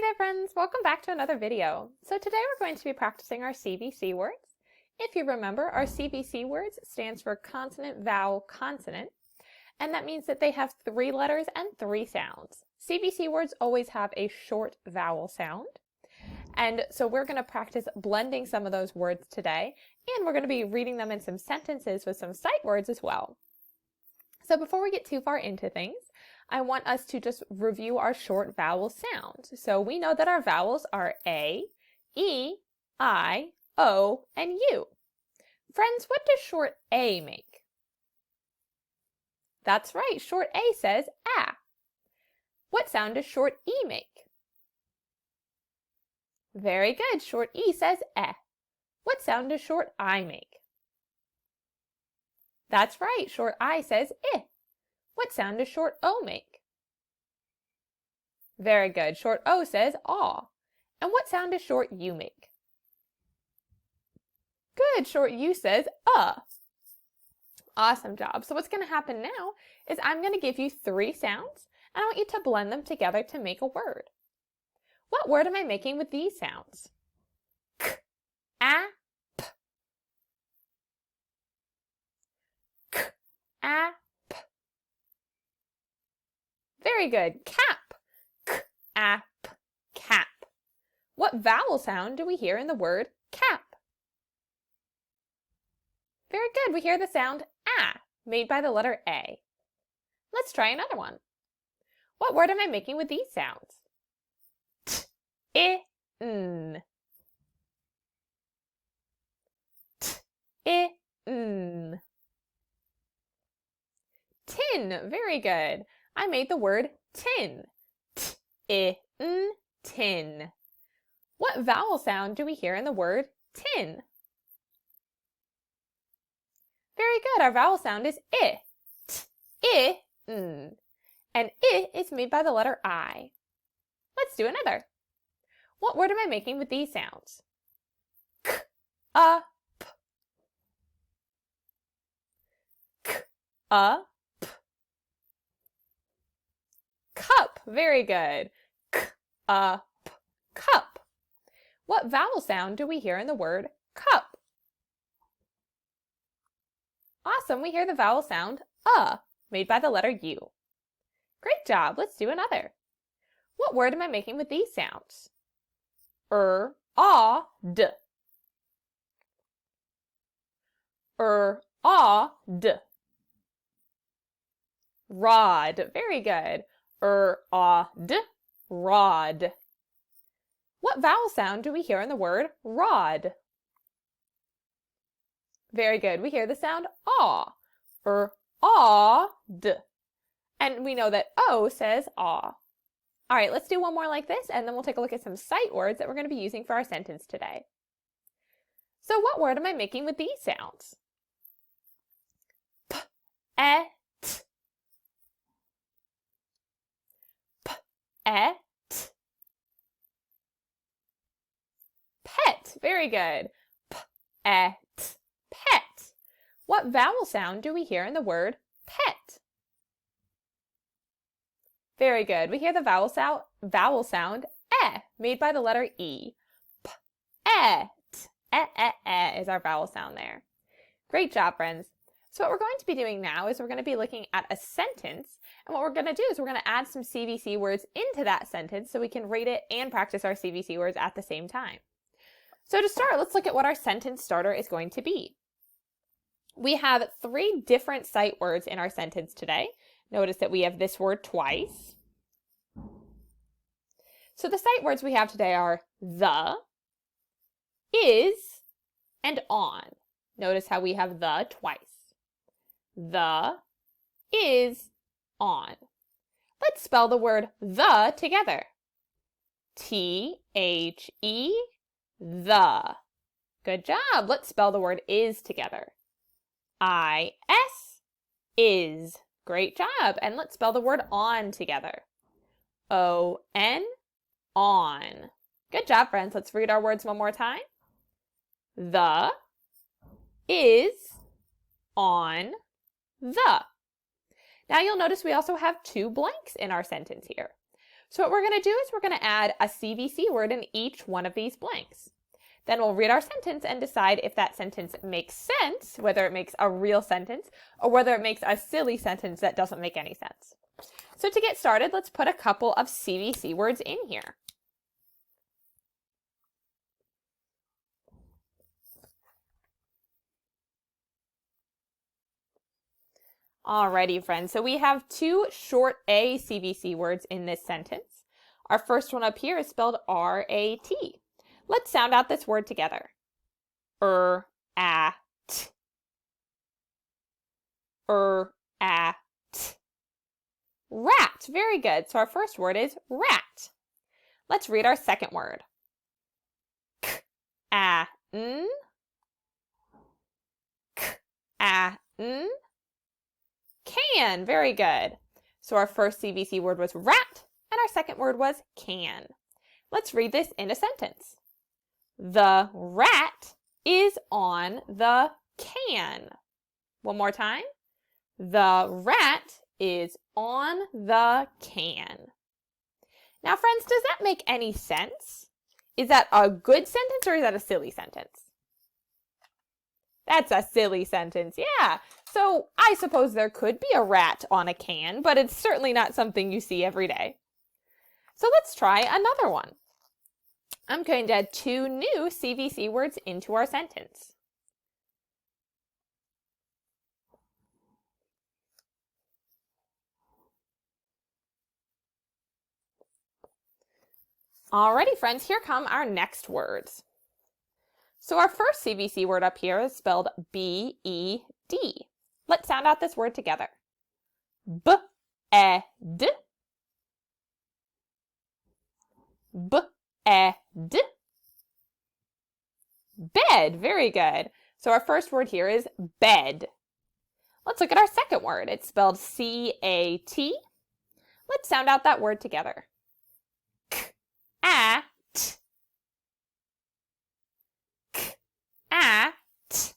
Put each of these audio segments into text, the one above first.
there friends, welcome back to another video. So today we're going to be practicing our CVC words. If you remember, our CVC words stands for consonant, vowel, consonant, and that means that they have 3 letters and 3 sounds. CVC words always have a short vowel sound, and so we're going to practice blending some of those words today, and we're going to be reading them in some sentences with some sight words as well. So before we get too far into things, I want us to just review our short vowel sounds. So we know that our vowels are A, E, I, O, and U. Friends, what does short A make? That's right, short A says A. What sound does short E make? Very good, short E says E. What sound does short I make? That's right, short I says I. What sound does short O make? Very good. Short O says aw. And what sound does short U make? Good. Short U says Awesome job. So what's going to happen now is I'm going to give you 3 sounds, and I want you to blend them together to make a word. What word am I making with these sounds? K, A, P. K, A, P. Very good. Cap. K-ap, cap. What vowel sound do we hear in the word cap? Very good. We hear the sound A, made by the letter A. Let's try another one. What word am I making with these sounds? T, I, N. T, I, N. Tin. Very good. I made the word tin. T, I, N, tin. What vowel sound do we hear in the word tin? Very good. Our vowel sound is I. T, I, N. And I is made by the letter I. Let's do another. What word am I making with these sounds? K, A, P. K, A, P. Cup. Very good. K-up, cup. What vowel sound do we hear in the word cup? Awesome. We hear the vowel sound made by the letter U. Great job. Let's do another. What word am I making with these sounds? D. D. Rod. Very good. D. Rod. What vowel sound do we hear in the word rod? Very good. We hear the sound aw. D. And we know that O says aw. All right, let's do one more like this, and then we'll take a look at some sight words that we're going to be using for our sentence today. So what word am I making with these sounds? P, E, T. P, E, T. Pet. Very good. P, E, T. Pet. What vowel sound do we hear in the word pet? Very good. We hear the vowel sound made by the letter E. P, E, T. Is our vowel sound there. Great job, friends. So what we're going to be doing now is we're going to be looking at a sentence, and what we're going to do is we're going to add some CVC words into that sentence so we can read it and practice our CVC words at the same time. So to start, let's look at what our sentence starter is going to be. We have 3 different sight words in our sentence today. Notice that we have this word twice. So the sight words we have today are the, is, and on. Notice how we have the twice. The, is, on. Let's spell the word the together. T-H-E, the. Good job. Let's spell the word is together. I-S, is. Great job. And let's spell the word on together. O-N, on. Good job, friends. Let's read our words one more time. The, is, on, the. Now you'll notice we also have 2 blanks in our sentence here. So what we're going to do is we're going to add a CVC word in each one of these blanks. Then we'll read our sentence and decide if that sentence makes sense, whether it makes a real sentence or whether it makes a silly sentence that doesn't make any sense. So to get started, let's put a couple of CVC words in here. Alrighty, friends, so we have two short A CVC words in this sentence. Our first one up here is spelled R-A-T. Let's sound out this word together. Er-at. Er-at. Rat. Very good. So our first word is rat. Let's read our second word. K-a-n. K-a-n. Can. Very good. So our first CVC word was rat, and our second word was can. Let's read this in a sentence. The rat is on the can. One more time. The rat is on the can. Now, friends, does that make any sense? Is that a good sentence or is that a silly sentence? That's a silly sentence, yeah. So I suppose there could be a rat on a can, but it's certainly not something you see every day. So let's try another one. I'm going to add two new CVC words into our sentence. Alrighty, friends, here come our next words. So our first CVC word up here is spelled B-E-D. Let's sound out this word together. B-E-D. B-E-D. Bed. Very good. So our first word here is bed. Let's look at our second word. It's spelled C-A-T. Let's sound out that word together. K-A-T. K-A-T.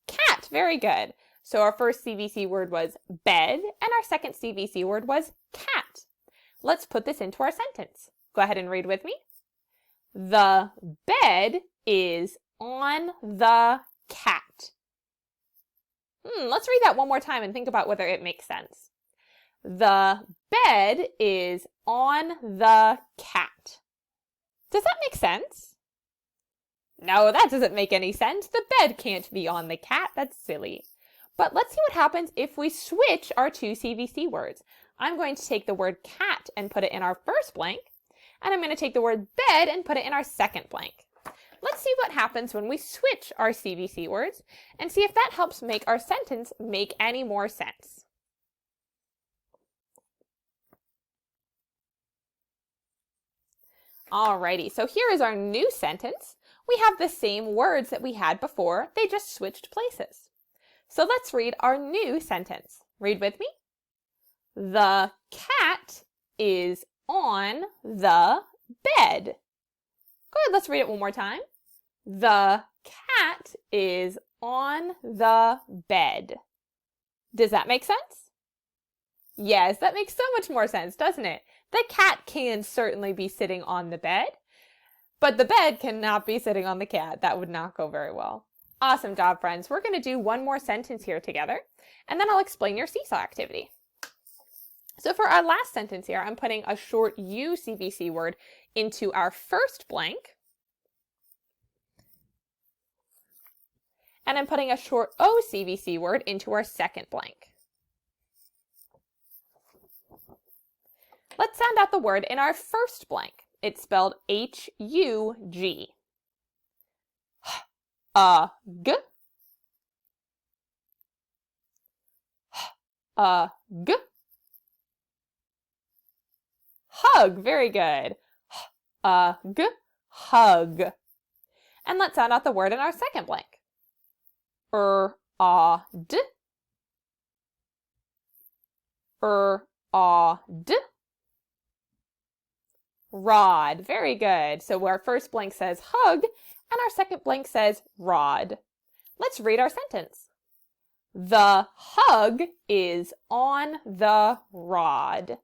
Cat. Very good. So our first CVC word was bed, and our second CVC word was cat. Let's put this into our sentence. Go ahead and read with me. The bed is on the cat. Let's read that one more time and think about whether it makes sense. The bed is on the cat. Does that make sense? No, that doesn't make any sense. The bed can't be on the cat. That's silly. But let's see what happens if we switch our two CVC words. I'm going to take the word cat and put it in our first blank, and I'm going to take the word bed and put it in our second blank. Let's see what happens when we switch our CVC words and see if that helps make our sentence make any more sense. Alrighty, so here is our new sentence. We have the same words that we had before, they just switched places. So let's read our new sentence. Read with me. The cat is on the bed. Good, let's read it one more time. The cat is on the bed. Does that make sense? Yes, that makes so much more sense, doesn't it? The cat can certainly be sitting on the bed, but the bed cannot be sitting on the cat. That would not go very well. Awesome job, friends. We're going to do one more sentence here together, and then I'll explain your seesaw activity. So for our last sentence here, I'm putting a short U CVC word into our first blank, and I'm putting a short O CVC word into our second blank. Let's sound out the word in our first blank. It's spelled H-U-G. H-U-G. H-U-G. Hug. Very good. H-U-G. Hug. And let's sound out the word in our second blank. R-A-D. R-A-D. Rod. Very good. So our first blank says hug, and our second blank says rod. Let's read our sentence. The hug is on the rod.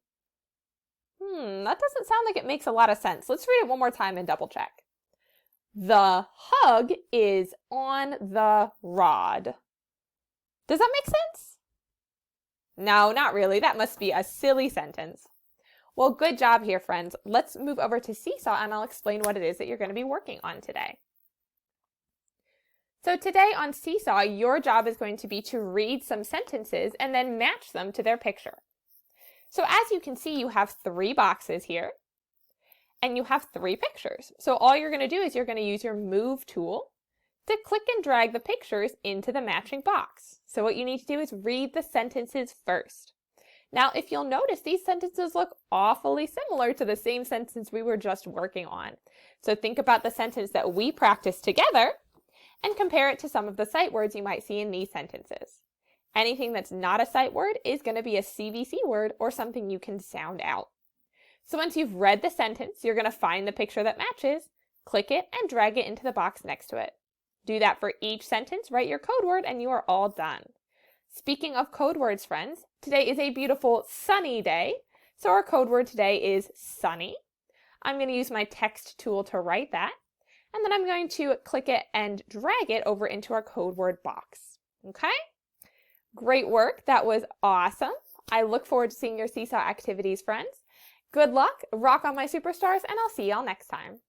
That doesn't sound like it makes a lot of sense. Let's read it one more time and double check. The hug is on the rod. Does that make sense? No, not really. That must be a silly sentence. Well, good job here, friends. Let's move over to Seesaw and I'll explain what it is that you're going to be working on today. So today on Seesaw, your job is going to be to read some sentences and then match them to their picture. So as you can see, you have 3 boxes here and you have 3 pictures. So all you're going to do is you're going to use your Move tool to click and drag the pictures into the matching box. So what you need to do is read the sentences first. Now, if you'll notice, these sentences look awfully similar to the same sentence we were just working on. So think about the sentence that we practiced together and compare it to some of the sight words you might see in these sentences. Anything that's not a sight word is going to be a CVC word or something you can sound out. So once you've read the sentence, you're going to find the picture that matches, click it, and drag it into the box next to it. Do that for each sentence, write your code word, and you are all done. Speaking of code words, friends, today is a beautiful sunny day, so our code word today is sunny. I'm going to use my text tool to write that, and then I'm going to click it and drag it over into our code word box. Okay? Great work. That was awesome. I look forward to seeing your Seesaw activities, friends. Good luck, rock on my superstars, and I'll see y'all next time.